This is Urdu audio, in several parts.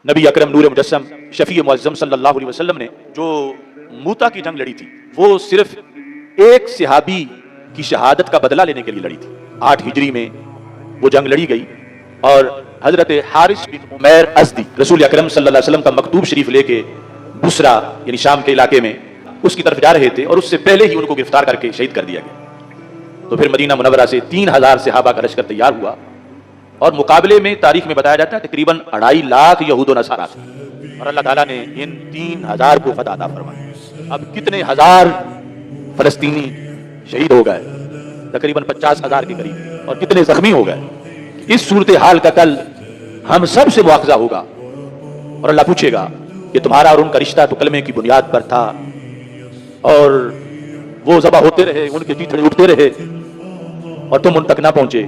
نبی اکرم نور مجسم شفیع معظم صلی اللہ علیہ وسلم نے جو موتا کی جنگ لڑی تھی وہ صرف ایک صحابی کی شہادت کا بدلہ لینے کے لیے لڑی تھی. 8 ہجری میں وہ جنگ لڑی گئی اور حضرت حارث بن عمیر ازدی رسول اکرم صلی اللہ علیہ وسلم کا مکتوب شریف لے کے بصرہ یعنی شام کے علاقے میں اس کی طرف جا رہے تھے اور اس سے پہلے ہی ان کو گرفتار کر کے شہید کر دیا گیا. تو پھر مدینہ منورہ سے 3000 صحابہ کا لشکر تیار ہوا اور مقابلے میں تاریخ میں بتایا جاتا ہے تقریباً 2.5 لاکھ یہود و نصارہ تھے اور اللہ تعالیٰ نے ان 3000 کو فتح عطا فرمائی. اب کتنے ہزار فلسطینی شہید ہو گئے, تقریباً 50,000 کے قریب, اور کتنے زخمی ہو گئے. اس صورتحال کا کل ہم سب سے مواخذہ ہوگا اور اللہ پوچھے گا کہ تمہارا اور ان کا رشتہ تو کلمے کی بنیاد پر تھا اور وہ ذبح ہوتے رہے, ان کے چیتڑے اٹھتے رہے اور تم ان تک نہ پہنچے.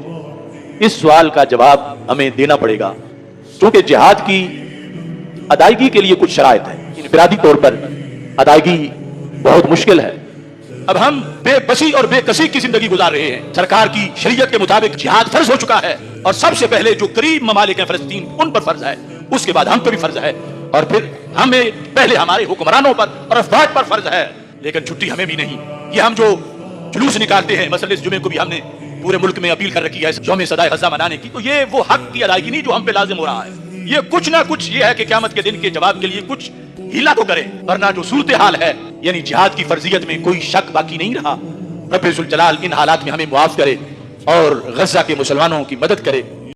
اس سوال کا جواب ہمیں دینا پڑے گا کیونکہ جہاد کی ادائیگی کے لیے کچھ شرائط ہے. انفرادی طور پر ادائیگی بہت مشکل ہے. اب ہم بے بسی اور بے کسی کی زندگی گزار رہے ہیں. سرکار کی شریعت کے مطابق جہاد فرض ہو چکا ہے اور سب سے پہلے جو قریب ممالک ہیں فلسطین ان پر فرض ہے, اس کے بعد ہم پر بھی فرض ہے اور پھر ہمیں پہلے ہمارے حکمرانوں پر اور افواج پر فرض ہے. لیکن چھٹی ہمیں بھی نہیں. یہ ہم جو جلوس نکالتے ہیں, مثلا اس جمعے کو بھی ہم نے پورے ملک میں اپیل کر رکھی ہے یوم صدائے غزہ منانے کی, تو یہ وہ حق کی ادائیگی نہیں جو ہم پہ لازم ہو رہا ہے. یہ کچھ نہ کچھ یہ ہے کہ قیامت کے دن کے جواب کے لیے کچھ ہیلا تو کرے, ورنہ جو صورتحال ہے یعنی جہاد کی فرضیت میں کوئی شک باقی نہیں رہا. رب ذوالجلال ان حالات میں ہمیں معاف کرے اور غزہ کے مسلمانوں کی مدد کرے.